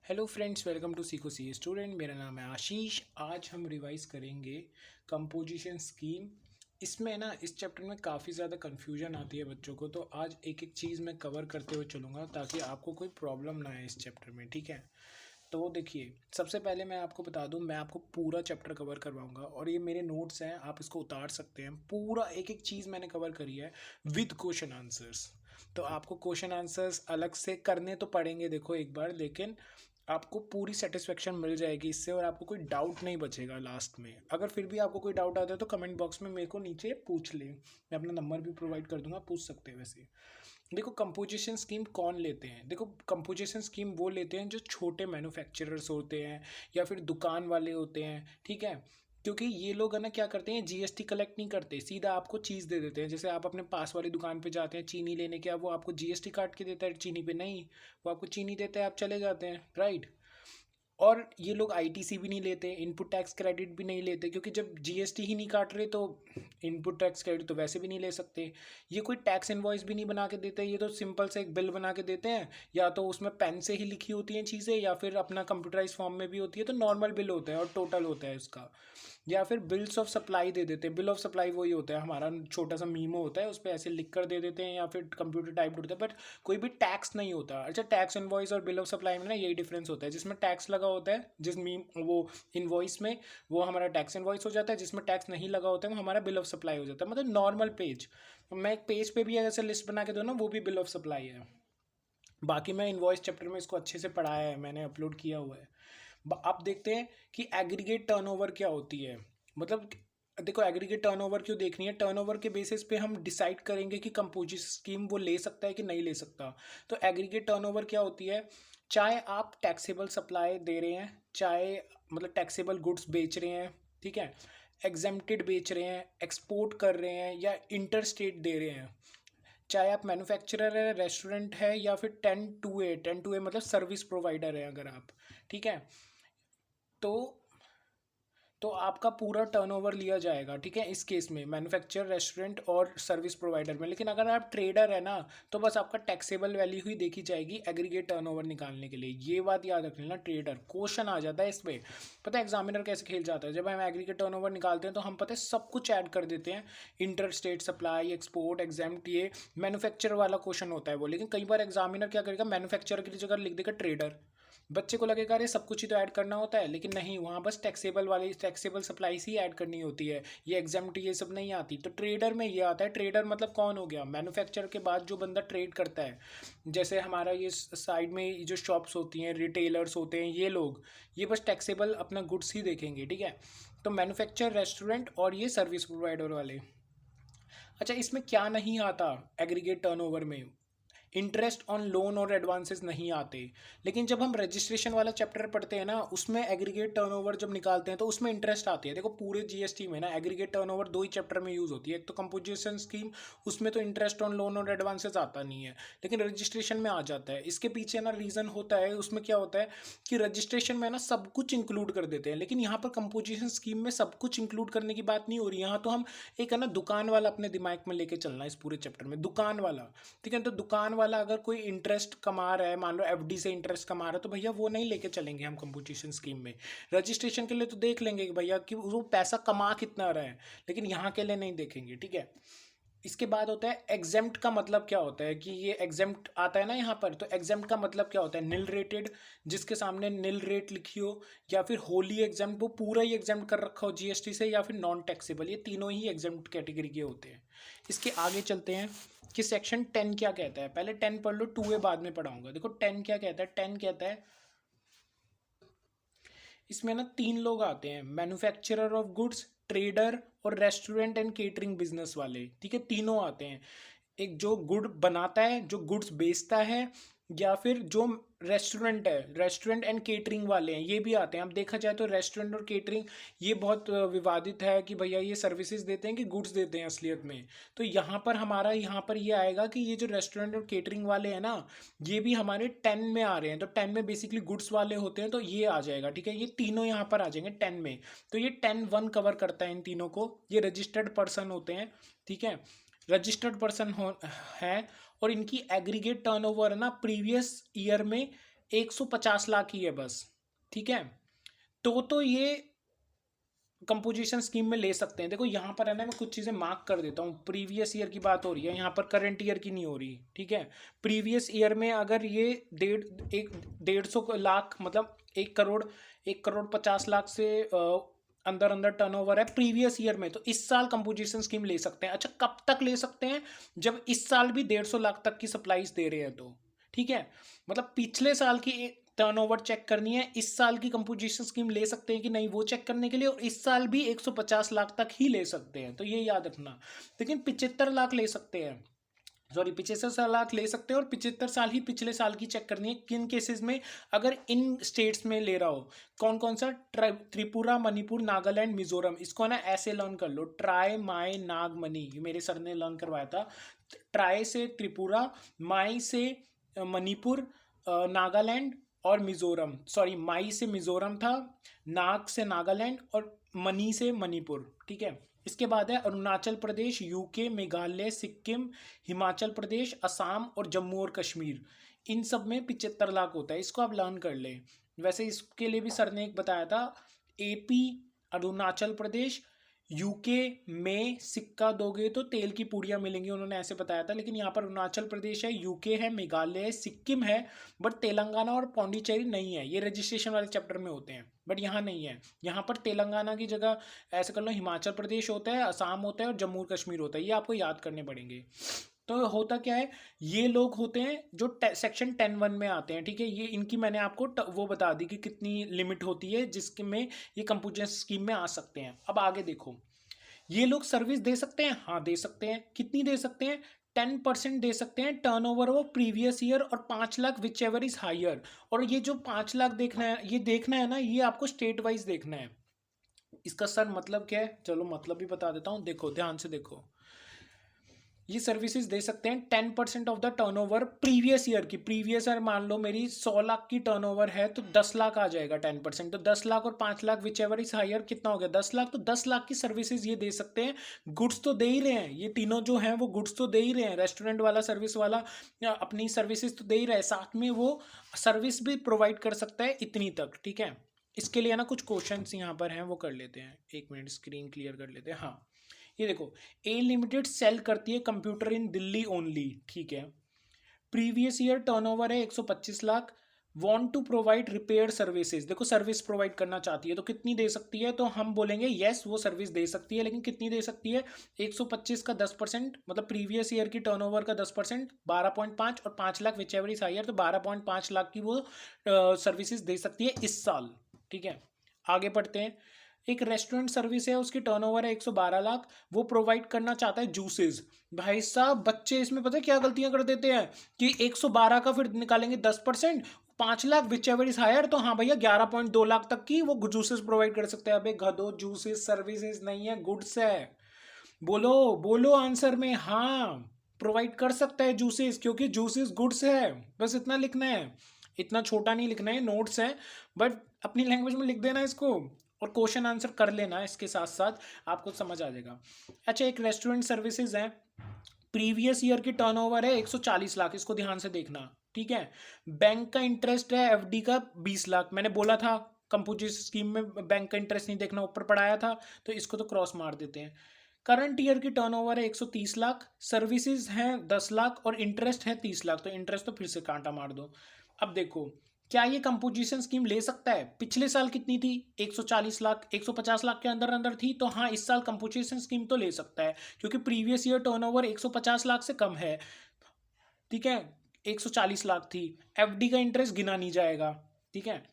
Hello friends, welcome to सीखो सी student. मेरा नाम है आशीष। आज हम रिवाइज करेंगे कंपोजिशन स्कीम। इसमें ना इस चैप्टर में काफ़ी ज़्यादा कन्फ्यूजन आती है बच्चों को, तो आज एक एक चीज़ मैं कवर करते हुए चलूँगा ताकि आपको कोई प्रॉब्लम ना आए इस चैप्टर में। ठीक है, तो देखिए, सबसे पहले मैं आपको बता दूं, मैं आपको पूरा चैप्टर कवर करवाऊंगा और ये मेरे नोट्स हैं, आप इसको उतार सकते हैं। पूरा एक एक चीज़ मैंने कवर करी है विद क्वेश्चन आंसर्स। तो आपको क्वेश्चन आंसर्स अलग से करने तो पड़ेंगे, देखो एक बार, लेकिन आपको पूरी सेटिस्फेक्शन मिल जाएगी इससे और आपको कोई डाउट नहीं बचेगा लास्ट में। अगर फिर भी आपको कोई डाउट आता है तो कमेंट बॉक्स में मेरे को नीचे पूछ ले, मैं अपना नंबर भी प्रोवाइड कर दूंगा, पूछ सकते हैं वैसे। देखो, कंपोजिशन स्कीम कौन लेते हैं? देखो, कंपोजिशन स्कीम वो लेते हैं जो छोटे मैन्युफैक्चरर्स होते हैं या फिर दुकान वाले होते हैं। ठीक है, क्योंकि ये लोग है ना क्या करते हैं, जीएसटी कलेक्ट नहीं करते, सीधा आपको चीज़ दे देते हैं। जैसे आप अपने पास वाली दुकान पे जाते हैं चीनी लेने के, अब वो आपको जीएसटी काट के देता है चीनी पे? नहीं, वो आपको चीनी देता है, आप चले जाते हैं, राइट। और ये लोग आईटीसी भी नहीं लेते, इनपुट टैक्स क्रेडिट भी नहीं लेते, क्योंकि जब जीएसटी ही नहीं काट रहे तो इनपुट टैक्स क्रेडिट तो वैसे भी नहीं ले सकते। ये कोई टैक्स इनवॉइस भी नहीं बना के देते, ये तो सिंपल से एक बिल बना के देते हैं, या तो उसमें पेन से ही लिखी होती हैं चीज़ें या फिर अपना कंप्यूटराइज फॉर्म में भी होती है, तो नॉर्मल बिल होता है और टोटल होता है उसका। या फिर बिल्स ऑफ सप्लाई दे देते हैं। बिल ऑफ सप्लाई वही होता है, हमारा छोटा सा मीमो होता है, उस पर ऐसे लिख कर दे देते हैं या फिर कंप्यूटर टाइप होता है, बट कोई भी टैक्स नहीं होता। अच्छा, टैक्स इनवॉइस और बिल ऑफ सप्लाई में ना यही डिफरेंस होता है, जिसमें टैक्स लगा होता है, जिस मीम वो इनवॉइस में, वो हमारा टैक्स इनवॉइस हो जाता है, जिसमें टैक्स नहीं लगा होता है वो हमारा बिल ऑफ सप्लाई हो जाता है। मतलब नॉर्मल पेज, मैं एक पेज पे भी ऐसे लिस्ट बना के दूँ ना, वो भी बिल ऑफ सप्लाई है। बाकी मैं इनवॉइस चैप्टर में इसको अच्छे से पढ़ाया है, मैंने अपलोड किया हुआ है। अब देखते हैं कि एग्रीगेट टर्नओवर क्या होती है। मतलब देखो, एग्रीगेट टर्नओवर क्यों देखनी है? टर्नओवर के बेसिस पे हम डिसाइड करेंगे कि कंपोजिशन स्कीम वो ले सकता है कि नहीं ले सकता। तो एग्रीगेट टर्नओवर क्या होती है? चाहे आप टैक्सेबल सप्लाई दे रहे हैं, चाहे मतलब टैक्सेबल गुड्स बेच रहे हैं, ठीक है, एग्जेम्प्टेड बेच रहे हैं, एक्सपोर्ट कर रहे हैं या इंटर स्टेट दे रहे हैं, चाहे आप मैन्युफैक्चरर है, रेस्टोरेंट है, या फिर 10 to A मतलब सर्विस प्रोवाइडर है अगर आप, ठीक है, तो आपका पूरा टर्नओवर लिया जाएगा। ठीक है, इस केस में मैन्युफैक्चर, रेस्टोरेंट और सर्विस प्रोवाइडर में। लेकिन अगर आप ट्रेडर है ना, तो बस आपका टैक्सेबल वैल्यू ही देखी जाएगी एग्रीगेट टर्नओवर निकालने के लिए। ये बात याद रख लेना, ट्रेडर क्वेश्चन आ जाता है इस पर। पता है एग्जामिनर कैसे खेल जाता है? जब हम एग्रीगेट टर्नओवर निकालते हैं तो हम पता है सब कुछ ऐड कर देते हैं, inter state supply, export, exempt, ये मैन्युफैक्चर वाला क्वेश्चन होता है वो। लेकिन कई बार एग्जामिनर क्या करेगा, मैन्युफैक्चर की जगह लिख देगा ट्रेडर। बच्चे को लगेगा अरे सब कुछ ही तो ऐड करना होता है, लेकिन नहीं, वहाँ बस टैक्सेबल वाली टैक्सेबल सप्लाईज ही ऐड करनी होती है, ये एग्जाम्प्ट ये सब नहीं आती। तो ट्रेडर में ये आता है। ट्रेडर मतलब कौन हो गया? मैन्युफैक्चर के बाद जो बंदा ट्रेड करता है, जैसे हमारा ये साइड में जो शॉप्स होती हैं, रिटेलर्स होते हैं, ये लोग, ये बस टैक्सेबल अपना गुड्स ही देखेंगे। ठीक है, तो मैन्युफैक्चर, रेस्टोरेंट और ये सर्विस प्रोवाइडर वाले। अच्छा, इसमें क्या नहीं आता एग्रीगेट टर्नओवर में? इंटरेस्ट ऑन लोन और एडवांसेस नहीं आते। लेकिन जब हम रजिस्ट्रेशन वाला चैप्टर पढ़ते हैं ना, उसमें एग्रीगेट टर्नओवर जब निकालते हैं तो उसमें इंटरेस्ट आती है। देखो, पूरे जीएसटी में ना एग्रीगेट टर्नओवर दो ही चैप्टर में यूज़ होती है, एक तो कंपोजिशन स्कीम, उसमें तो इंटरेस्ट ऑन लोन और एडवांसेस आता नहीं है, लेकिन रजिस्ट्रेशन में आ जाता है। इसके पीछे ना रीज़न होता है, उसमें क्या होता है कि रजिस्ट्रेशन में ना सब कुछ इंक्लूड कर देते हैं, लेकिन यहाँ पर कंपोजिशन स्कीम में सब कुछ इंक्लूड करने की बात नहीं हो रही। यहाँ तो हम एक है ना दुकान वाला अपने दिमाग में लेके चलना है इस पूरे चैप्टर में, दुकान वाला। ठीक है, तो दुकान वाला अगर कोई इंटरेस्ट कमा रहा है, मान लो एफडी से इंटरेस्ट कमा रहा है, तो भैया वो नहीं लेके चलेंगे हम कंपोजिशन स्कीम में। रजिस्ट्रेशन के लिए तो देख लेंगे कि भैया कि वो पैसा कमा कितना रहा है, लेकिन यहाँ के लिए नहीं देखेंगे। ठीक है, इसके बाद होता है एग्जेम्प्ट। का मतलब क्या होता है कि ये एग्जेम्प्ट आता है ना यहाँ पर, तो एग्जेम्प्ट का मतलब क्या होता है? निल रेटेड, जिसके सामने निल रेट लिखी हो, या फिर होली एग्जेम्प्ट, वो पूरा ही एग्जेम्प्ट कर रखा हो जीएसटी से, या फिर नॉन टैक्सेबल। ये तीनों ही एग्जेम्प्ट कैटेगरी के होते हैं। इसके आगे चलते हैं कि सेक्शन 10 क्या कहता है। पहले 10 पढ़ लो, 2A बाद में पढ़ाऊंगा। देखो 10 क्या कहता है। 10 कहता है, इसमें ना तीन लोग आते हैं, मैन्युफैक्चरर ऑफ गुड्स, ट्रेडर और रेस्टोरेंट एंड केटरिंग बिजनेस वाले। ठीक है, तीनों आते हैं। एक जो गुड बनाता है, जो गुड्स बेचता है, या फिर जो रेस्टोरेंट है, रेस्टोरेंट एंड केटरिंग वाले हैं, ये भी आते हैं। अब देखा जाए तो रेस्टोरेंट और केटरिंग ये बहुत विवादित है कि भैया ये सर्विसेज देते हैं कि गुड्स देते हैं असलियत में। तो यहाँ पर हमारा यहाँ पर ये आएगा कि ये जो रेस्टोरेंट और केटरिंग वाले हैं ना, ये भी हमारे 10 में आ रहे हैं। तो 10 में बेसिकली गुड्स वाले होते हैं, तो ये आ जाएगा। ठीक है, ये तीनों यहाँ पर आ जाएंगे 10 में। तो ये 10(1) कवर करता है इन तीनों को। ये रजिस्टर्ड पर्सन होते हैं। ठीक है, रजिस्टर्ड पर्सन हो है, और इनकी एग्रीगेट टर्नओवर है ना प्रीवियस ईयर में 150 लाख ही है बस, ठीक है। तो ये कंपोजिशन स्कीम में ले सकते हैं। देखो यहाँ पर है ना, मैं कुछ चीज़ें मार्क कर देता हूँ। प्रीवियस ईयर की बात हो रही है, यहाँ पर करंट ईयर की नहीं हो रही, ठीक है। प्रीवियस ईयर में अगर ये 150 लाख मतलब 1 करोड़, 1 करोड़ 50 लाख से अंदर अंदर टर्नओवर है प्रीवियस ईयर में, तो इस साल कंपोजिशन स्कीम ले सकते हैं। अच्छा, कब तक ले सकते हैं? जब इस साल भी 150 लाख तक की सप्लाईज दे रहे हैं तो, ठीक है। मतलब पिछले साल की टर्नओवर चेक करनी है, इस साल की कंपोजिशन स्कीम ले सकते हैं कि नहीं वो चेक करने के लिए, और इस साल भी 150 लाख तक ही ले सकते हैं, तो ये याद रखना। लेकिन 75 लाख ले सकते हैं, सॉरी 75 लाख ले सकते हैं, और 75 साल ही पिछले साल की चेक करनी है। किन केसेस में? अगर इन स्टेट्स में ले रहा हो, कौन कौन सा? त्रिपुरा, मणिपुर, नागालैंड, मिजोरम। इसको ना ऐसे लर्न कर लो, ट्राई माई नाग मनी, मेरे सर ने लर्न करवाया था। ट्राई से त्रिपुरा, माई से मणिपुर, नागालैंड और मिजोरम, सॉरी माई से मिजोरम था, नाग से नागालैंड और मनी से मणिपुर, ठीक है। इसके बाद है अरुणाचल प्रदेश, यूके, मेघालय, सिक्किम, हिमाचल प्रदेश, असम और जम्मू और कश्मीर। इन सब में 75 लाख होता है, इसको आप लर्न कर ले। वैसे इसके लिए भी सर ने एक बताया था, एपी, अरुणाचल प्रदेश, यूके में सिक्का दोगे तो तेल की पूड़ियाँ मिलेंगी, उन्होंने ऐसे बताया था। लेकिन यहाँ पर अरुणाचल प्रदेश है, यूके है, मेघालय है, सिक्किम है, बट तेलंगाना और पौंडीचेरी नहीं है। ये रजिस्ट्रेशन वाले चैप्टर में होते हैं, बट यहाँ नहीं है। यहाँ पर तेलंगाना की जगह ऐसे कर लो, हिमाचल प्रदेश होता है, असम होता है और जम्मू कश्मीर होता है। ये आपको याद करने पड़ेंगे। तो होता क्या है, ये लोग होते हैं जो सेक्शन 10(1) में आते हैं, ठीक है। ये इनकी मैंने आपको वो बता दी कि कितनी लिमिट होती है जिसके में ये कंपोजिशन स्कीम में आ सकते हैं। अब आगे देखो, ये लोग सर्विस दे सकते हैं, हाँ दे सकते हैं। कितनी दे सकते हैं? 10% दे सकते हैं टर्नओवर वो प्रीवियस ईयर, और 5 lakh whichever is higher. और ये जो 5 लाख देखना है, ये देखना है ना, ये आपको स्टेट वाइज देखना है। इसका सर मतलब क्या है? चलो मतलब भी बता देता हूँ, देखो ध्यान से देखो। ये सर्विसेज दे सकते हैं 10% of the turnover previous year की। प्रीवियस ईयर मान लो मेरी 100 लाख की टर्नओवर है, तो 10 लाख आ जाएगा 10%, तो 10 लाख और 5 lakh whichever is higher, कितना हो गया? 10 लाख। तो 10 लाख की सर्विसेज ये दे सकते हैं। गुड्स तो दे ही रहे हैं, ये तीनों जो हैं वो गुड्स तो दे ही रहे हैं। रेस्टोरेंट वाला, सर्विस वाला अपनी सर्विसेज तो दे ही रहा है, साथ में वो सर्विस भी प्रोवाइड कर सकता है इतनी तक, ठीक है। इसके लिए ना कुछ क्वेश्चंस यहाँ पर हैं, वो कर लेते हैं। एक मिनट, स्क्रीन क्लियर कर लेते हैं। हाँ, ये देखो, ए लिमिटेड सेल करती है कंप्यूटर इन दिल्ली ओनली, ठीक है। प्रीवियस ईयर टर्नओवर है 125 lakh. Want to provide repair services, देखो सर्विस प्रोवाइड करना चाहती है, तो कितनी दे सकती है? तो हम बोलेंगे यस वो सर्विस दे सकती है, लेकिन कितनी दे सकती है? 125 का 10%, मतलब प्रीवियस ईयर की टर्नओवर का 10%, 12.5, और 5 lakh whichever is higher, तो 12.5 लाख की वो सर्विसेज दे सकती है इस साल, ठीक है। आगे बढ़ते हैं। एक रेस्टोरेंट सर्विस है, उसकी टर्नओवर है 112 लाख, वो प्रोवाइड करना चाहता है जूसेस। भाई साहब, बच्चे इसमें पता है क्या गलतियां कर देते हैं कि 112 का फिर निकालेंगे 10%, 5 lakh whichever is higher, तो हाँ भैया 11.2 लाख तक की वो जूसेस प्रोवाइड कर सकते हैं। अबे गधो, जूसेस सर्विसेज नहीं है, गुड्स है। बोलो बोलो आंसर में, हाँ प्रोवाइड कर सकता है जूसेस, क्योंकि जूसेस गुड्स है, बस इतना लिखना है। इतना छोटा नहीं लिखना है, नोट्स है, बट अपनी लैंग्वेज में लिख देना इसको, और क्वेश्चन आंसर कर लेना इसके साथ साथ, आपको समझ आ जाएगा। अच्छा, एक रेस्टोरेंट सर्विसेज है, प्रीवियस ईयर की टर्नओवर है 140 लाख, इसको ध्यान से देखना, ठीक है। बैंक का इंटरेस्ट है एफडी का 20 लाख, मैंने बोला था कंपोजिशन स्कीम में बैंक का इंटरेस्ट नहीं देखना, ऊपर पढ़ाया था, तो इसको तो क्रॉस मार देते हैं। करंट ईयर की टर्नओवर है 130 लाख, सर्विसेज हैं 10 लाख और इंटरेस्ट है 30 लाख, तो इंटरेस्ट तो फिर से कांटा मार दो। अब देखो, क्या ये कंपोजिशन स्कीम ले सकता है? पिछले साल कितनी थी? 140 लाख, 150 लाख के अंदर अंदर थी, तो हाँ इस साल कंपोजिशन स्कीम तो ले सकता है, क्योंकि प्रीवियस ईयर टर्नओवर 150 लाख से कम है, ठीक है। 140 लाख थी, एफडी का इंटरेस्ट गिना नहीं जाएगा, ठीक है।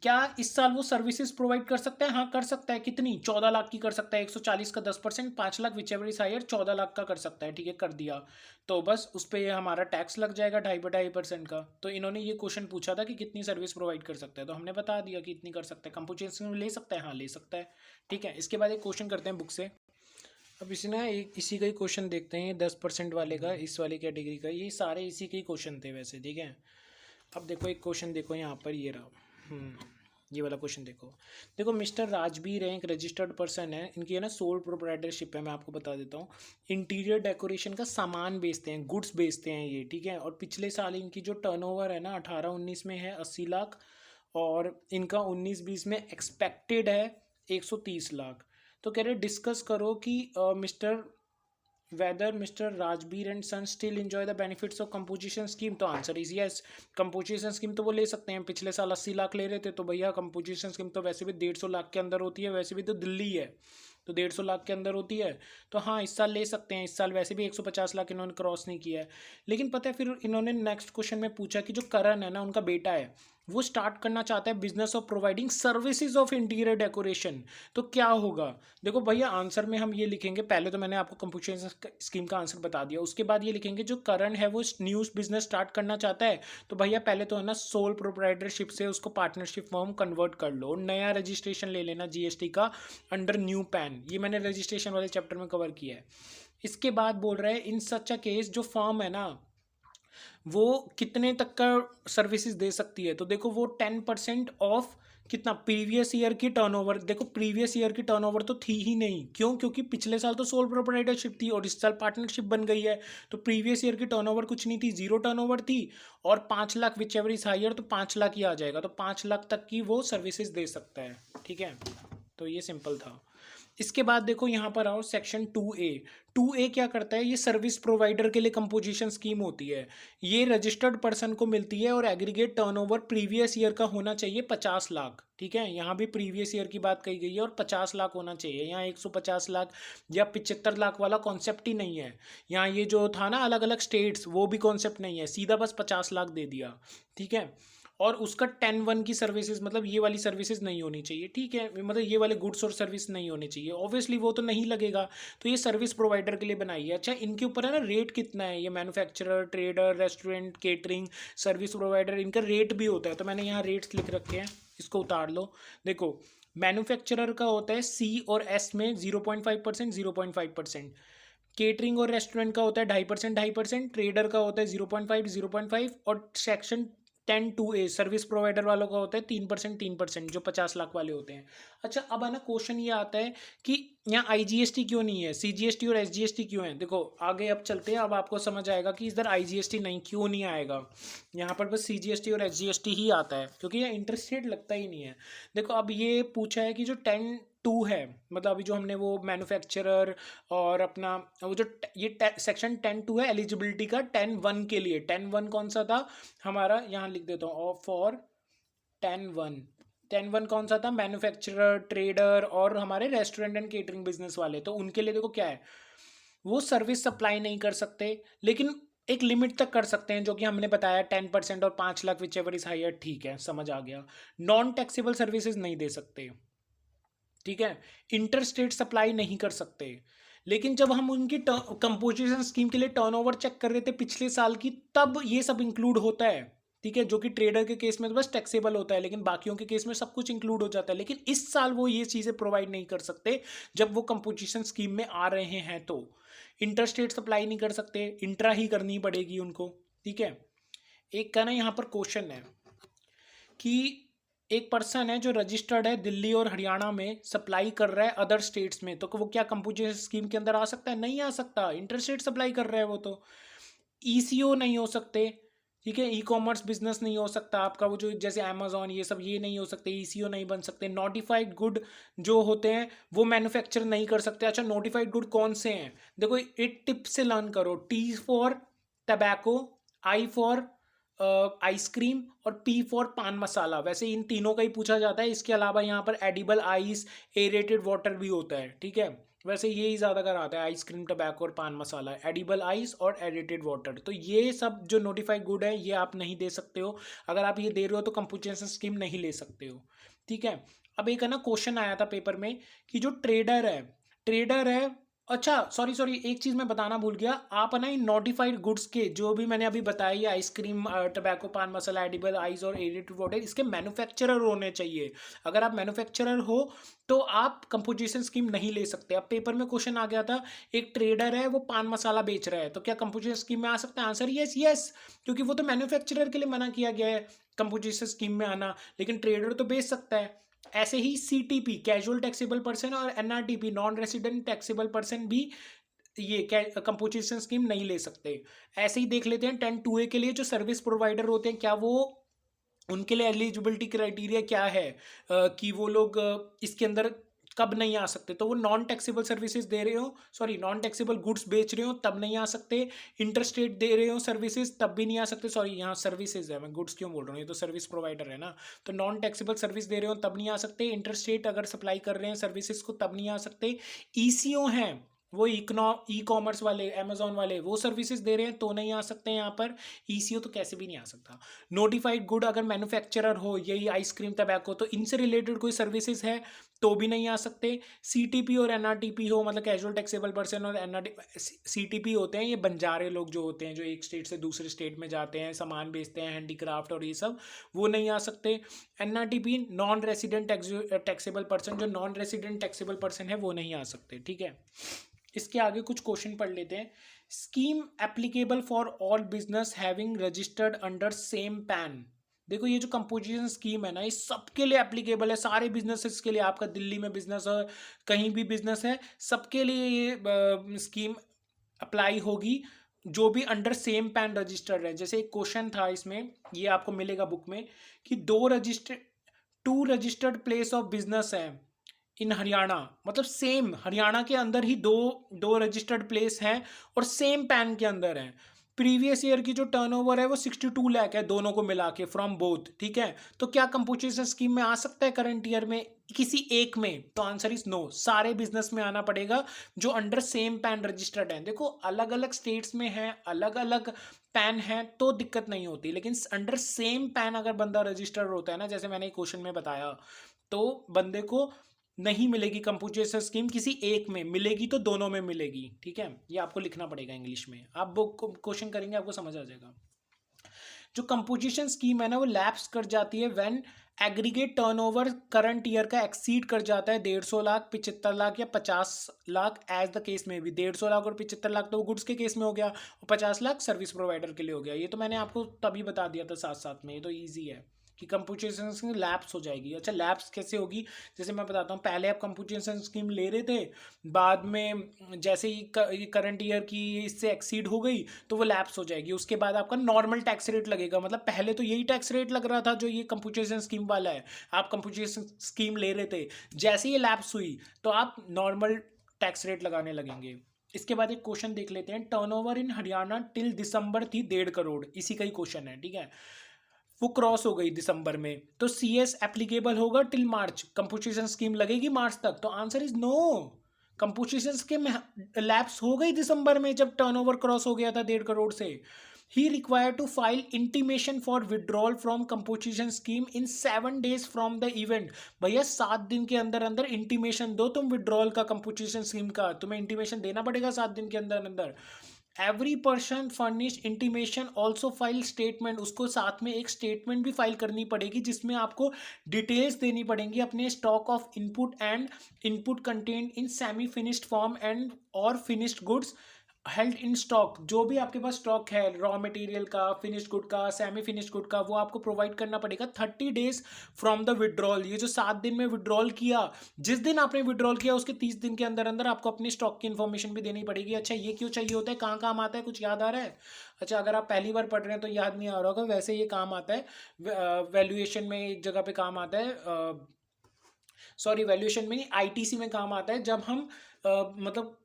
क्या इस साल वो सर्विसेज प्रोवाइड कर सकता है? हाँ कर सकता है। कितनी? 14 लाख की कर सकता है। 140 का 10%, 5 lakh whichever is higher, 14 lakh का कर सकता है, ठीक है, कर दिया। तो बस उस पर हमारा टैक्स लग जाएगा 2.5% का। तो इन्होंने ये क्वेश्चन पूछा था कि कितनी सर्विस प्रोवाइड कर सकता है, तो हमने बता दिया कि इतनी कर सकता है। कंपोजिशन ले सकता है, हाँ ले सकता है, ठीक है। इसके बाद एक क्वेश्चन करते हैं बुक से। अब इसी ना एक इसी का ही क्वेश्चन देखते हैं, 10% वाले का, इस वाली कैटेगरी का। ये सारे इसी के ही क्वेश्चन थे वैसे, ठीक है। अब देखो एक क्वेश्चन देखो यहाँ पर, ये रहा। ये वाला क्वेश्चन देखो। देखो मिस्टर राजबीर है, एक रजिस्टर्ड पर्सन है, इनकी है ना सोल प्रोप्राइटरशिप है। मैं आपको बता देता हूँ, इंटीरियर डेकोरेशन का सामान बेचते हैं, गुड्स बेचते हैं ये, ठीक है। और पिछले साल इनकी जो टर्नओवर है ना 18-19 में है 80 लाख, और इनका 19-20 में एक्सपेक्टेड है 130 लाख। तो कह रहे डिस्कस करो कि mister whether Mr. Rajbir and Sons still enjoy the benefits of composition scheme। तो answer is yes. Composition scheme तो वो ले सकते हैं, पिछले साल 80 लाख ले रहे थे, तो भैया कंपोजिशन स्कीम तो वैसे भी 150 लाख के अंदर होती है, वैसे भी तो दिल्ली है तो 150 लाख के अंदर होती है। तो हाँ इस साल ले सकते हैं, इस साल वैसे भी 150 लाख इन्होंने क्रॉस नहीं किया है। लेकिन पता है फिर इन्होंने नेक्स्ट क्वेश्चन में पूछा कि जो करण है ना उनका बेटा है, वो स्टार्ट करना चाहता है business of providing services of interior decoration. तो क्या होगा? देखो भैया आंसर में हम ये लिखेंगे, पहले तो मैंने आपको कंपोजिशन स्कीम का आंसर बता दिया, उसके बाद ये लिखेंगे जो करण है वो न्यू बिजनेस स्टार्ट करना चाहता है। तो भैया पहले तो है ना सोल प्रोप्राइटरशिप से उसको पार्टनरशिप फॉर्म कन्वर्ट कर लो, नया रजिस्ट्रेशन ले लेना जीएसटी का अंडर न्यू पैन। ये मैंने रजिस्ट्रेशन वाले चैप्टर में कवर किया है। इसके बाद बोल रहा है इन सच अ केस जो फर्म है ना वो कितने तक का सर्विसेज दे सकती है। तो देखो वो 10% ऑफ कितना प्रीवियस ईयर की टर्नओवर। देखो प्रीवियस ईयर की टर्नओवर तो थी ही नहीं, क्यों? क्योंकि पिछले साल तो सोल प्रोप्राइटरशिप थी और इस साल पार्टनरशिप बन गई है। तो प्रीवियस ईयर की टर्नओवर कुछ नहीं थी, 0 टर्नओवर थी। और 5 lakh whichever is higher, तो 5 लाख ही आ जाएगा। तो 5 लाख तक की वो सर्विसेज दे सकता है, ठीक है। तो ये सिंपल था। इसके बाद देखो यहाँ पर आओ सेक्शन 2A। 2A क्या करता है? ये सर्विस प्रोवाइडर के लिए कंपोजिशन स्कीम होती है। ये रजिस्टर्ड पर्सन को मिलती है और एग्रीगेट टर्नओवर प्रीवियस ईयर का होना चाहिए 50 लाख, ठीक है। यहाँ भी प्रीवियस ईयर की बात कही गई है और 50 लाख होना चाहिए। यहाँ 150 लाख या 75 लाख वाला कॉन्सेप्ट ही नहीं है। यहाँ ये जो था ना अलग अलग स्टेट्स, वो भी कॉन्सेप्ट नहीं है, सीधा बस 50 लाख दे दिया, ठीक है। और उसका 10-1 की सर्विसेज, मतलब ये वाली सर्विसेज नहीं होनी चाहिए, ठीक है। मतलब ये वाले गुड्स और सर्विस नहीं होने चाहिए, ऑब्वियसली वो तो नहीं लगेगा। तो ये सर्विस प्रोवाइडर के लिए बनाई है। अच्छा इनके ऊपर है ना रेट कितना है, ये manufacturer, trader, restaurant, catering, service provider, इनका रेट भी होता है। तो मैंने यहाँ रेट्स लिख रखे हैं, इसको उतार लो। देखो मैन्युफैक्चरर का होता है C और S में 0.5%, 0.5%। केटरिंग और रेस्टोरेंट का होता है 2.5%, 2.5%। ट्रेडर का होता है 0.5, 0.5। और सेक्शन 10(2)A सर्विस प्रोवाइडर वालों का होता है 3%, 3%, जो 50 लाख वाले होते हैं। अच्छा अब है ना क्वेश्चन ये आता है कि यहाँ IGST क्यों नहीं है, CGST और SGST क्यों है। देखो आगे अब चलते हैं, अब आपको समझ आएगा कि इधर IGST नहीं क्यों नहीं आएगा। यहाँ पर बस CGST और SGST ही आता है, क्योंकि यहाँ इंटरेस्ट रेट लगता ही नहीं है। देखो अब ये पूछा है कि जो 10(2) है, मतलब अभी जो हमने वो मैन्युफैक्चरर और अपना वो जो ये सेक्शन 10(2) है एलिजिबिलिटी का, 10(1) के लिए 10(1) कौन सा था हमारा, यहाँ लिख देता हूँ फॉर 10(1). 10(1) कौन सा था? मैन्युफैक्चरर, ट्रेडर और हमारे रेस्टोरेंट एंड केटरिंग बिजनेस वाले। तो उनके लिए देखो क्या है, वो सर्विस सप्लाई नहीं कर सकते, लेकिन एक लिमिट तक कर सकते हैं, जो कि हमने बताया 10% और 5 lakh whichever is higher, ठीक है समझ आ गया। नॉन टैक्सेबल सर्विसेज नहीं दे सकते, ठीक है। इंटर स्टेट सप्लाई नहीं कर सकते। लेकिन जब हम उनकी कंपोजिशन स्कीम के लिए टर्नओवर चेक कर रहे थे पिछले साल की, तब ये सब इंक्लूड होता है, ठीक है। जो कि ट्रेडर के केस में तो बस टैक्सेबल होता है, लेकिन बाकियों के केस में सब कुछ इंक्लूड हो जाता है। लेकिन इस साल वो ये चीज़ें प्रोवाइड नहीं कर सकते जब वो कंपोजिशन स्कीम में आ रहे हैं। तो इंटर स्टेट सप्लाई नहीं कर सकते, इंट्रा ही करनी पड़ेगी उनको, ठीक है। एक का ना यहाँ पर क्वेश्चन है कि एक पर्सन है जो रजिस्टर्ड है दिल्ली और हरियाणा में, सप्लाई कर रहा है अदर स्टेट्स में, तो वो क्या कंपोजिशन स्कीम के अंदर आ सकता है? नहीं आ सकता, इंटर स्टेट सप्लाई कर रहा है वो तो। ECO नहीं हो सकते, ठीक है। ई-कॉमर्स बिजनेस नहीं हो सकता आपका, वो जो जैसे अमेजोन ये सब, ये नहीं हो सकते, ECO नहीं बन सकते। नोटिफाइड गुड जो होते हैं वो मैन्युफैक्चर नहीं कर सकते। अच्छा नोटिफाइड गुड कौन से हैं? देखो एक टिप से लर्न करो, T for tobacco, I for ice cream और P फॉर पान मसाला। वैसे इन तीनों का ही पूछा जाता है। इसके अलावा यहाँ पर एडिबल आइस, एरेटेड वाटर भी होता है, ठीक है। वैसे ये ही ज़्यादा कर आता है, आइसक्रीम, टबैको और पान मसाला, एडिबल आइस और एडिटेड वाटर। तो ये सब जो नोटिफाइड गुड है ये आप नहीं दे सकते हो। अगर आप ये दे रहे हो तो कंपोजिशन स्कीम नहीं ले सकते हो, ठीक है। अब एक है ना क्वेश्चन आया था पेपर में कि जो ट्रेडर है अच्छा, सॉरी सॉरी, एक चीज़ मैं बताना भूल गया। आप है ना इन नोटिफाइड गुड्स के जो भी मैंने अभी बताई, आइसक्रीम, टबैको, पान मसाला, एडिबल आइस और एडिड वाटर, इसके मैन्युफैक्चरर होने चाहिए। अगर आप मैन्युफैक्चरर हो तो आप कंपोजिशन स्कीम नहीं ले सकते। अब पेपर में क्वेश्चन आ गया था, एक ट्रेडर है वो पान मसाला बेच रहा है, तो क्या कंपोजिशन स्कीम में आ सकता है? आंसर यस यस, क्योंकि वो तो मैन्युफैक्चरर के लिए मना किया गया है कंपोजिशन स्कीम में आना, लेकिन ट्रेडर तो बेच सकता है। ऐसे ही सीटीपी कैजुअल टैक्सेबल पर्सन और NRTP non resident taxable person भी ये कंपोजिशन स्कीम नहीं ले सकते। ऐसे ही देख लेते हैं 10(2)(a) के लिए जो सर्विस प्रोवाइडर होते हैं, क्या वो, उनके लिए एलिजिबिलिटी क्राइटेरिया क्या है, कि वो लोग इसके अंदर कब नहीं आ सकते? तो वो नॉन टैक्सेबल सर्विसेज दे रहे हो, सॉरी नॉन टैक्सेबल गुड्स बेच रहे हो तब नहीं आ सकते। इंटरस्टेट दे रहे हो सर्विसेज तब भी नहीं आ सकते। सॉरी, यहाँ सर्विसेज है, मैं गुड्स क्यों बोल रहा हूँ, ये तो सर्विस प्रोवाइडर है ना। तो नॉन टैक्सेबल सर्विस दे रहे हो तब नहीं आ सकते। इंटरस्टेट अगर सप्लाई कर रहे हैं सर्विसेज को तब नहीं आ सकते। ईसीओ हैं, वो ई कॉमर्स वाले, अमेजोन वाले, वो सर्विसेज दे रहे हैं तो नहीं आ सकते यहाँ पर। ईसीओ तो कैसे भी नहीं आ सकता। नोटिफाइड गुड अगर मैन्युफैक्चरर हो, यही आइसक्रीम, टबैको, तो इनसे रिलेटेड कोई सर्विसेज है तो भी नहीं आ सकते। सीटीपी और एनआरटीपी हो, मतलब कैजुअल टैक्सेबल पर्सन और एनआरटी, सीटीपी होते हैं ये बंजारे लोग जो होते हैं, जो एक स्टेट से दूसरे स्टेट में जाते हैं, सामान बेचते हैं, हैंडीक्राफ्ट और ये सब, वो नहीं आ सकते। NRTP non resident taxable person, जो नॉन रेसिडेंट टैक्सेबल पर्सन है वो नहीं आ सकते। ठीक है, इसके आगे कुछ क्वेश्चन पढ़ लेते हैं। Scheme applicable for all business having registered under same pan. देखो ये जो कंपोजिशन स्कीम है ना, ये सबके लिए एप्लीकेबल है, सारे बिजनेसेस के लिए। आपका दिल्ली में बिजनेस है, कहीं भी बिजनेस है, सबके लिए ये स्कीम अप्लाई होगी जो भी अंडर सेम पैन रजिस्टर्ड है। जैसे एक क्वेश्चन था इसमें, ये आपको मिलेगा बुक में, कि two registered place of business है इन हरियाणा, मतलब सेम हरियाणा के अंदर ही दो दो रजिस्टर्ड प्लेस हैं और सेम पैन के अंदर हैं। प्रीवियस ईयर की जो टर्नओवर है वो 62 लाख है दोनों को मिला के, फ्रॉम बोथ। ठीक है, तो क्या कंपोजिशन स्कीम में आ सकता है करंट ईयर में किसी एक में? तो आंसर इज नो, सारे बिजनेस में आना पड़ेगा जो अंडर सेम पैन रजिस्टर्ड है। देखो अलग अलग स्टेट्स में है, अलग अलग पैन है तो दिक्कत नहीं होती, लेकिन अंडर सेम पैन अगर बंदा रजिस्टर्ड होता है ना, जैसे मैंने क्वेश्चन में बताया, तो बंदे को नहीं मिलेगी कंपोजिशन स्कीम किसी एक में, मिलेगी तो दोनों में मिलेगी। ठीक है, ये आपको लिखना पड़ेगा इंग्लिश में, आप वो क्वेश्चन करेंगे आपको समझ आ जाएगा। जो कंपोजिशन स्कीम है ना, वो लैप्स कर जाती है when aggregate turnover current year का एक्सीड कर जाता है 150 लाख, 75 लाख या 50 लाख, एज द केस में भी। 150 लाख और 75 लाख तो गुड्स के केस में हो गया, और 50 लाख सर्विस प्रोवाइडर के लिए हो गया। ये तो मैंने आपको तभी बता दिया था साथ साथ में, ये तो ईजी है कि कंपोजिशन स्कीम लैप्स हो जाएगी। अच्छा, लैप्स कैसे होगी? जैसे मैं बताता हूँ, पहले आप कंपोजिशन स्कीम ले रहे थे, बाद में जैसे ही करंट ईयर की इससे एक्सीड हो गई तो वो लैप्स हो जाएगी। उसके बाद आपका नॉर्मल टैक्स रेट लगेगा, मतलब पहले तो यही टैक्स रेट लग रहा था जो ये कंपोजिशन स्कीम वाला है, आप कंपोजिशन स्कीम ले रहे थे, जैसे ही लैप्स हुई तो आप नॉर्मल टैक्स रेट लगाने लगेंगे। इसके बाद एक क्वेश्चन देख लेते हैं, टर्नओवर इन हरियाणा टिल दिसंबर थी 1.5 करोड़, इसी का ही क्वेश्चन है। ठीक है, वो क्रॉस हो गई दिसंबर में, तो सीएस एप्लीकेबल होगा टिल मार्च, कंपोजिशन स्कीम लगेगी मार्च तक? तो answer is no, composition scheme lapse हो गई दिसंबर में जब टर्नओवर क्रॉस हो गया था 1.5 करोड़ से। He require to file intimation for withdrawal from composition scheme in 7 days from the event. भैया 7 दिन के अंदर अंदर इंटीमेशन दो तुम विड्रॉल का, कंपोजिशन स्कीम का तुम्हें इंटीमेशन देना पड़ेगा 7 दिन के अंदर अंदर। Every person furnish intimation also file statement, उसको साथ में एक स्टेटमेंट भी फाइल करनी पड़ेगी जिसमें आपको डिटेल्स देनी पड़ेंगी अपने stock of input and input content in semi finished form and और finished goods held in stock. जो भी आपके पास स्टॉक है रॉ मटेरियल का, फिनिश्ड गुड का, सेमी फिनिश्ड गुड का, वो आपको प्रोवाइड करना पड़ेगा 30 days फ्रॉम द विड्रॉल। ये जो 7 दिन में विड्रॉल किया, जिस दिन आपने विड्रॉल किया उसके 30 दिन के अंदर अंदर आपको अपनी स्टॉक की इन्फॉर्मेशन भी देनी पड़ेगी। अच्छा, ये क्यों चाहिए होता है, कहाँ काम आता है, कुछ याद आ रहा है? अच्छा, अगर आप पहली बार पढ़ रहे हैं तो याद नहीं आ रहा होगा, वैसे ये काम आता है वैल्यूएशन में, एक जगह पे काम आता है, सॉरी वैल्यूएशन में नहीं, आईटीसी में काम आता है, जब हम मतलब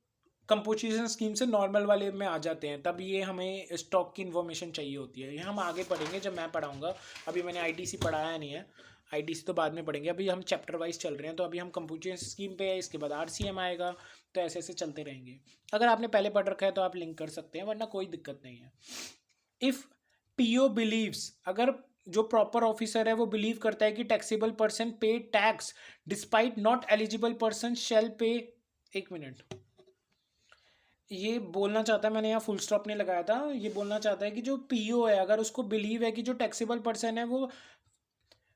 कंपोजिशन स्कीम से नॉर्मल वाले में आ जाते हैं, तब ये हमें स्टॉक की इन्फॉर्मेशन चाहिए होती है। ये हम आगे पढ़ेंगे जब मैं पढ़ाऊंगा, अभी मैंने आईटीसी पढ़ाया नहीं है, आईटीसी तो बाद में पढ़ेंगे, अभी हम चैप्टर वाइज चल रहे हैं। तो अभी हम कंपोजिशन स्कीम पे है, इसके बाद आरसीएम आएगा, तो ऐसे ऐसे चलते रहेंगे। अगर आपने पहले पढ़ रखा है तो आप लिंक कर सकते हैं, वरना कोई दिक्कत नहीं है। इफ़ पीओ बिलीव्स, अगर जो प्रॉपर ऑफिसर है वो बिलीव करता है कि टैक्सेबल पर्सन पे tax despite not eligible person shall पे, एक मिनट, ये बोलना चाहता है, मैंने यहाँ फुल स्टॉप नहीं लगाया था, ये बोलना चाहता है कि जो पीओ है, अगर उसको बिलीव है कि जो टैक्सेबल पर्सन है वो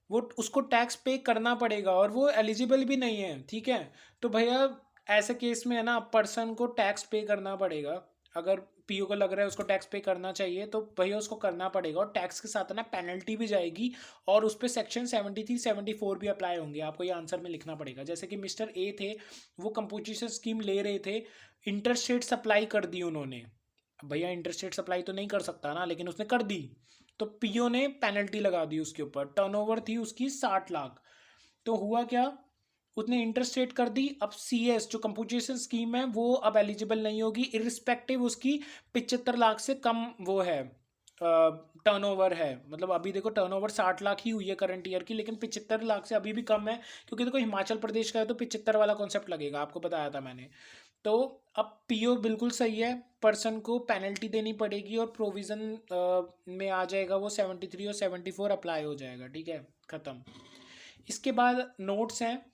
उसको टैक्स पे करना पड़ेगा और वो एलिजिबल भी नहीं है, ठीक है, तो भैया ऐसे केस में है ना पर्सन को टैक्स पे करना पड़ेगा। अगर पीओ को लग रहा है उसको टैक्स पे करना चाहिए तो भैया उसको करना पड़ेगा, और टैक्स के साथ ना पेनल्टी भी जाएगी, और उस पर सेक्शन 73 74 भी अप्लाई होंगे। आपको ये आंसर में लिखना पड़ेगा। जैसे कि मिस्टर ए थे, वो कंपोजिशन स्कीम ले रहे थे, इंटरेस्ट रेट सप्लाई कर दी उन्होंने। भैया इंटरेस्ट रेट सप्लाई तो नहीं कर सकता ना, लेकिन उसने कर दी, तो पीओ ने पेनल्टी लगा दी उसके ऊपर। टर्नओवर थी उसकी 60 लाख, तो हुआ क्या, उसने इंटरेस्ट रेट कर दी। अब सीएस जो कंपोजिशन स्कीम है वो अब एलिजिबल नहीं होगी, इरिस्पेक्टिव उसकी 75 लाख से कम वो है टर्नओवर है। मतलब अभी देखो टर्नओवर 60 लाख ही हुई है करंट ईयर की, लेकिन 75 लाख से अभी भी कम है, क्योंकि देखो हिमाचल प्रदेश का है तो 75 वाला कॉन्सेप्ट लगेगा, आपको बताया था मैंने। तो अब पीओ बिल्कुल सही है, पर्सन को पेनल्टी देनी पड़ेगी, और प्रोविज़न में आ जाएगा वो 73 और 74 अप्लाई हो जाएगा, ठीक है, ख़त्म। इसके बाद नोट्स हैं।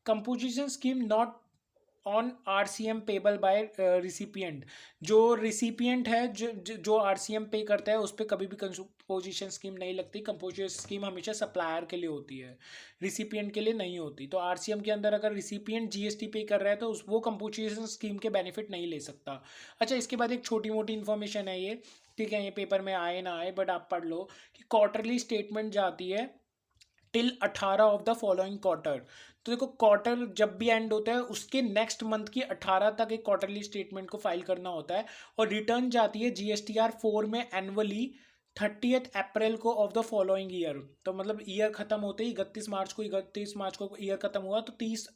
Composition scheme not on RCM payable by recipient. जो रिसिपिएंट है, जो आरसीएम पे करता है, उस पर कभी भी कंपोजिशन स्कीम नहीं लगती। कंपोजिशन स्कीम हमेशा सप्लायर के लिए होती है, रिसिपिएंट के लिए नहीं होती। तो आरसीएम के अंदर अगर रिसिपिएंट जीएसटी पे कर रहा है तो वो कंपोजिशन स्कीम के बेनिफिट नहीं ले सकता। अच्छा, इसके बाद एक छोटी मोटी इन्फॉर्मेशन है ये, ठीक है, ये पेपर में आए ना आए बट आप पढ़ लो कि क्वार्टरली स्टेटमेंट जाती है till 18 of the following quarter. तो देखो क्वार्टर जब भी एंड होता है उसके नेक्स्ट मंथ की 18 तक एक क्वार्टरली स्टेटमेंट को फाइल करना होता है, और रिटर्न जाती है जीएसटीआर 4 में एनुअली 30 अप्रैल को ऑफ द फॉलोइंग ईयर। तो मतलब ईयर खत्म होते ही 31 मार्च को ईयर खत्म हुआ तो 30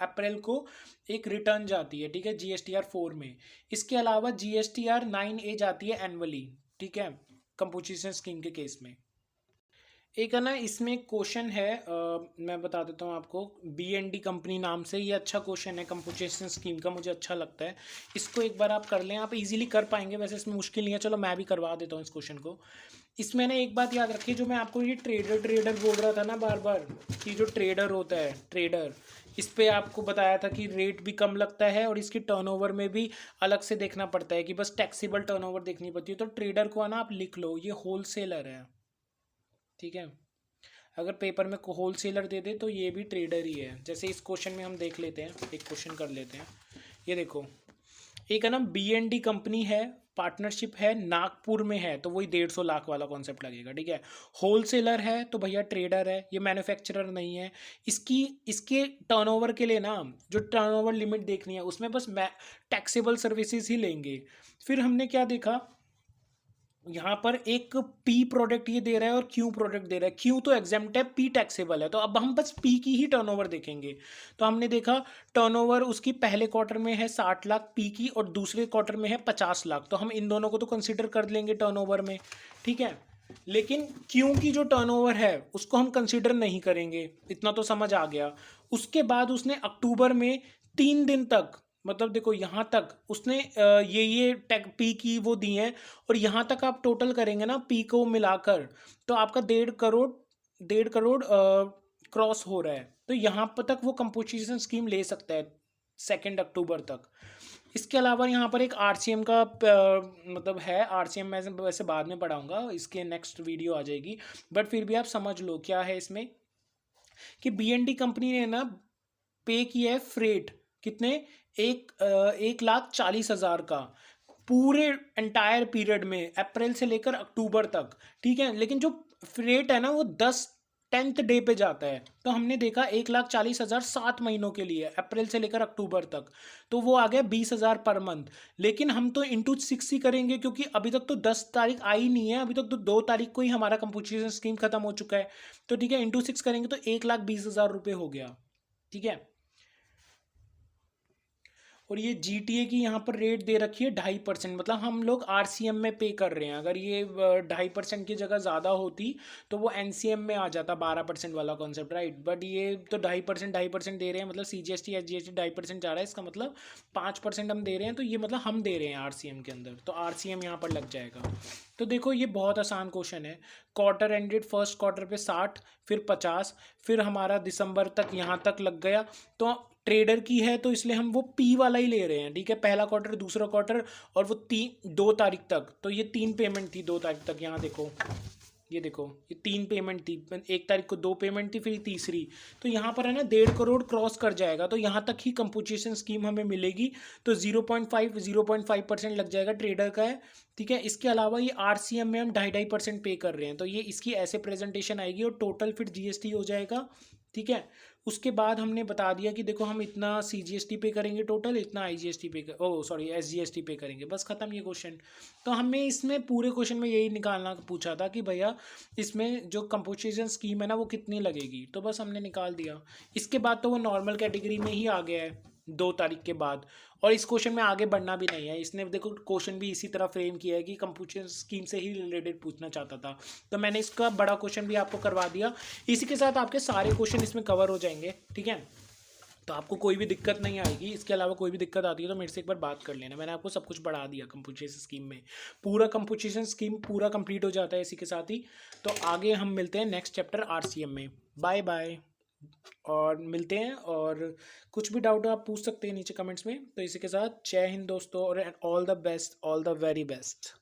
अप्रैल को एक रिटर्न जाती है, ठीक है, जीएसटीआर 4 में। इसके अलावा जीएसटीआर 9A जाती है एनुअली, ठीक है, कंपोजिशन स्कीम के केस में। एक है ना इसमें क्वेश्चन है, मैं बता देता हूँ आपको, बीएनडी कंपनी नाम से। ये अच्छा क्वेश्चन है कंपोजिशन स्कीम का, मुझे अच्छा लगता है। इसको एक बार आप कर लें, आप इजीली कर पाएंगे, वैसे इसमें मुश्किल नहीं है। चलो मैं भी करवा देता हूँ इस क्वेश्चन को। इसमें ना एक बात याद रखिए, जो मैं आपको ये ट्रेडर बोल रहा था ना बार बार, कि जो ट्रेडर होता है, ट्रेडर, इस पे आपको बताया था कि रेट भी कम लगता है और इसकी टर्नओवर में भी अलग से देखना पड़ता है, कि बस टैक्सेबल टर्नओवर देखनी पड़ती है। तो ट्रेडर को आना आप लिख लो, ये होलसेलर है, ठीक है। अगर पेपर में होल सेलर दे दे तो ये भी ट्रेडर ही है। जैसे इस क्वेश्चन में हम देख लेते हैं, एक क्वेश्चन कर लेते हैं। ये देखो, एक है ना बीएनडी कंपनी है, पार्टनरशिप है, नागपुर में है, तो वही 150 लाख वाला कॉन्सेप्ट लगेगा, ठीक है। होलसेलर है तो भैया ट्रेडर है, ये मैन्युफैक्चरर नहीं है। इसके टर्नओवर के लिए ना जो टर्नओवर लिमिट देखनी है उसमें बस टैक्सेबल सर्विसेज ही लेंगे। फिर हमने क्या देखा, यहाँ पर एक पी प्रोडक्ट ये दे रहा है और क्यू प्रोडक्ट दे रहा है। क्यू तो एग्जेम्प्ट है, पी टैक्सेबल है, तो अब हम बस पी की ही टर्नओवर देखेंगे। तो हमने देखा टर्नओवर उसकी पहले क्वार्टर में है 60 लाख पी की, और दूसरे क्वार्टर में है 50 लाख, तो हम इन दोनों को तो कंसिडर कर लेंगे टर्नओवर में, ठीक है। लेकिन क्यू की जो टर्नओवर है उसको हम कंसिडर नहीं करेंगे, इतना तो समझ आ गया। उसके बाद उसने अक्टूबर में 3 दिन तक, मतलब देखो यहाँ तक उसने ये टैग पी की वो दी हैं, और यहाँ तक आप टोटल करेंगे ना पी को मिलाकर, तो आपका 1.5 करोड़ क्रॉस हो रहा है। तो यहाँ पर तक वो कंपोजिशन स्कीम ले सकता है 2 अक्टूबर तक। इसके अलावा यहाँ पर एक आरसीएम का मतलब है, आरसीएम मैं वैसे बाद में पढ़ाऊंगा, इसके नेक्स्ट वीडियो आ जाएगी, बट फिर भी आप समझ लो क्या है इसमें, कि बीएनडी कंपनी ने ना पे किया है फ्रेट, कितने, 1,40,000 का, पूरे एंटायर पीरियड में, अप्रैल से लेकर अक्टूबर तक, ठीक है। लेकिन जो फ्रेट है ना वो 10th डे पे जाता है, तो हमने देखा 1,40,000 7 महीनों के लिए, अप्रैल से लेकर अक्टूबर तक, तो वो आ गया 20,000 पर मंथ। लेकिन हम तो इंटू 6 ही करेंगे, क्योंकि अभी तक तो 10 तारीख आई नहीं है, अभी तक तो 2 तारीख को ही हमारा कंपोजिशन स्कीम खत्म हो चुका है। तो ठीक है, इंटू 6 करेंगे तो 1,20,000 रुपये हो गया, ठीक है। और ये जीटीए की यहाँ पर रेट दे रखी है 2.5%, मतलब हम लोग आरसीएम में पे कर रहे हैं। अगर ये 2.5% की जगह ज़्यादा होती तो वो एनसीएम में आ जाता 12% वाला कॉन्सेप्ट, राइट। बट ये तो 2.5% दे रहे हैं, मतलब सीजीएसटी एसजीएसटी 2.5% जा रहा है, इसका मतलब 5% हम दे रहे हैं, तो ये मतलब हम दे रहे हैं आरसीएम के अंदर, तो आरसीएम यहाँ पर लग जाएगा। तो देखो ये बहुत आसान क्वेश्चन है। क्वार्टर एंडेड फर्स्ट क्वार्टर पे 60, फिर 50, फिर हमारा दिसंबर तक यहाँ तक लग गया। तो ट्रेडर की है तो इसलिए हम वो पी वाला ही ले रहे हैं, ठीक है, पहला क्वार्टर दूसरा क्वार्टर, और वो 2 तारीख तक, तो ये 3 पेमेंट थी 2 तारीख तक। यहाँ देखो, ये देखो, ये 3 पेमेंट थी, 1 तारीख को 2 पेमेंट थी, फिर तीसरी, तो यहाँ पर है ना 1.5 करोड़ क्रॉस कर जाएगा, तो यहाँ तक ही कंपोजिशन स्कीम हमें मिलेगी, तो 0.5% लग जाएगा, ट्रेडर का है, ठीक है। इसके अलावा ये आरसीएम में हम 2.5% पे कर रहे हैं, तो ये इसकी ऐसे प्रेजेंटेशन आएगी और टोटल फिर जीएसटी हो जाएगा, ठीक है। उसके बाद हमने बता दिया कि देखो हम इतना सीजीएसटी पे करेंगे, टोटल इतना आईजीएसटी पे एसजीएसटी पे करेंगे, बस खत्म ये क्वेश्चन। तो हमें इसमें पूरे क्वेश्चन में यही निकालना पूछा था कि भैया इसमें जो कंपोजिशन स्कीम है ना वो कितनी लगेगी, तो बस हमने निकाल दिया। इसके बाद तो वो नॉर्मल कैटेगरी में ही आ गया है 2 तारीख के बाद, और इस क्वेश्चन में आगे बढ़ना भी नहीं है। इसने देखो क्वेश्चन भी इसी तरह फ्रेम किया है कि कंपोजिशन स्कीम से ही रिलेटेड पूछना चाहता था, तो मैंने इसका बड़ा क्वेश्चन भी आपको करवा दिया। इसी के साथ आपके सारे क्वेश्चन इसमें कवर हो जाएंगे, ठीक है, तो आपको कोई भी दिक्कत नहीं आएगी। इसके अलावा कोई भी दिक्कत आती है तो मेरे से एक बार बात कर लेना, मैंने आपको सब कुछ बढ़ा दिया कंपोजिशन स्कीम में। पूरा कंपोजिशन स्कीम पूरा कंप्लीट हो जाता है इसी के साथ ही। तो आगे हम मिलते हैं नेक्स्ट चैप्टर आरसीएम में। बाय बाय, और मिलते हैं, और कुछ भी डाउट हो आप पूछ सकते हैं नीचे कमेंट्स में। तो इसी के साथ जय हिंद दोस्तों, और all the best, all the very best.